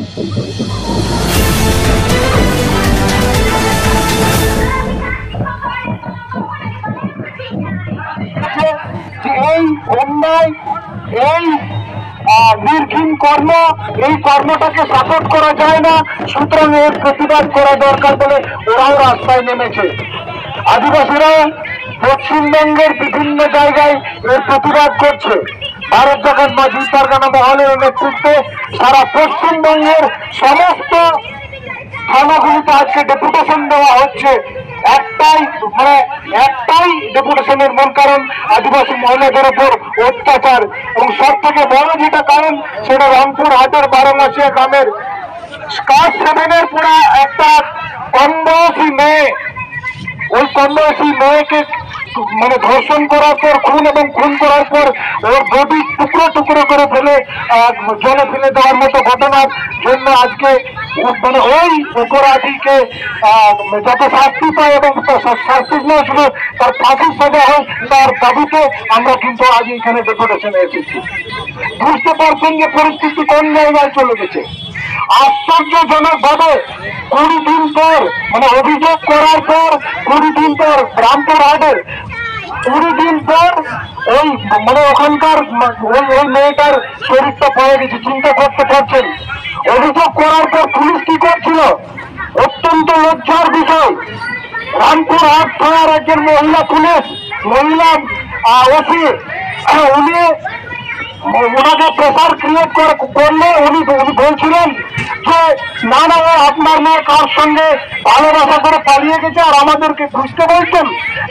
এই অন্যায়, এই নির্ঘৃণ কর্ম, এই কর্মটাকে সাপোর্ট করা যায় না, সুতরাং এর প্রতিবাদ করা দরকার বলে ওরাও রাস্তায় নেমেছে। আদিবাসীরা পশ্চিমবঙ্গের বিভিন্ন জায়গায় এর প্রতিবাদ করছে। ভারত জাগাত মাঝি পারগানা মহলের নেতৃত্বে সারা পশ্চিমবঙ্গের সমস্ত থানাগুলিতে আজকে ডেপুটেশন দেওয়া হচ্ছে। একটাই ডেপুটেশনের মূল কারণ আদিবাসী মহিলাদের উপর অত্যাচার, এবং সব থেকে বড় যেটা কারণ সেটা রংপুর হাটের বারোমাসিয়া গ্রামের ক্লাস 7-এর পুরা একটা কম বয়সী মেয়ে, ওই কম বয়সী মেয়েকে ধর্ষণ করার পর খুন করার পর ওর বডি টুকরো টুকরো করে ফেলে জলে ফেলে দেওয়ার মতো ঘটনার জন্য আজকে ওই অপরাধীকে যত শাস্তি পায় এবং শাস্তি না শুধু তার ফাঁসির সাজা হয় তার দাবিতে আমরা কিন্তু আজ এখানে ডেপুটেশনে এসেছি। বুঝতে পারছেন যে পরিস্থিতি কোন জায়গায় চলে গেছে। আশ্চর্যজনক ভাবে 20 দিন পর অভিযোগ করার পর 20 দিন পর রামপুর হাটের 20 দিন পর ওই ওখানকার ওই মেয়েটার শরীরটা পাওয়া গেছে। চিন্তা করতে পারছেন, অভিযোগ করার পর পুলিশ কি করছিল? অত্যন্ত লজ্জার বিষয়। রামপুর হাট থানার একজন মহিলা পুলিশ, মহিলা ওসি, উনি ওনাকে প্রেসার ক্রিয়েট করলে উনি বলছিলেন যে না না আপনার মেয়ে কার সঙ্গে ভালোবাসা করে পালিয়ে গেছে আর আমাদেরকে বুঝতে বলছেন,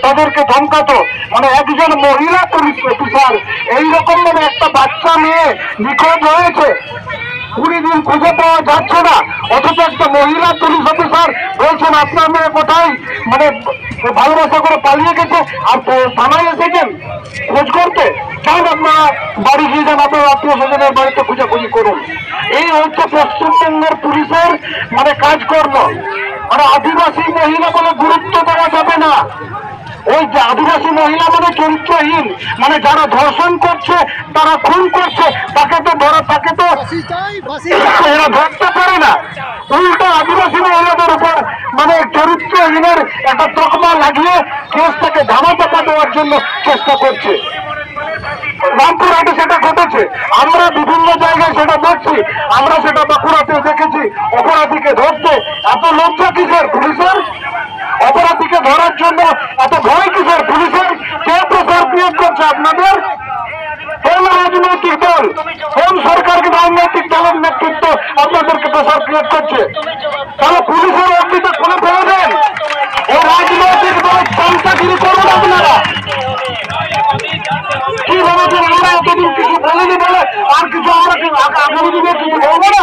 তাদেরকে ধমকাতো। একজন মহিলা পুলিশ অফিসার এইরকম একটা বাচ্চা মেয়ে নিখোঁজ হয়েছে, 20 দিন খুঁজে পাওয়া যাচ্ছে না, অথচ একটা মহিলা পুলিশ অফিসার বলছেন আপনার মেয়ে কোথায় ভালোবাসা করে পালিয়ে গেছে আর থানায় এসেছেন খোঁজ করতে। কারণ আপনারা বাড়ি গিয়ে যান, আপনার আত্মীয় স্বজনের বাড়িতে খুঁজাখুঁজি করুন। এই হচ্ছে পশ্চিমবঙ্গের পুলিশের কাজকর্ম। আদিবাসী মহিলা বলে গুরুত্ব দেওয়া যাবে না। ওই আদিবাসী মহিলা চরিত্রহীন, যারা ধর্ষণ করছে, তারা খুন করছে, তাকে তো এরা ধরতে পারে না। উল্টো আদিবাসী মহিলাদের উপর চরিত্রহীনের একটা তকমা লাগিয়ে কেসটাকে ধামাচাপা দেওয়ার জন্য চেষ্টা করছে। রামপুর হাটে সেটা ঘটেছে, আমরা বিভিন্ন জায়গায় সেটা দেখছি, আমরা সেটা বাঁকুড়াতে দেখেছি। অপরাধীকে ধরতে এত লজ্জা কিসের পুলিশের? অপরাধীকে ধরার জন্য এত ভয় কিসের পুলিশের? কে প্রেসার ক্রিয়েট করছে আপনাদের? কোন রাজনৈতিক দল, কোন সরকারকে রাজনৈতিক দলের নেতৃত্ব আপনাদেরকে প্রেসার ক্রিয়েট করছে? তাহলে পুলিশের অর্জিতে খুলে ফেলে দেন। এই রাজনৈতিক দল চামচাগিরি করুন আপনারা। কি ভেবেছেন আমরা এতদিন কিছু বলিনি বলে আর কিছু আমরা আগামী দিনে কিছু বলবো না?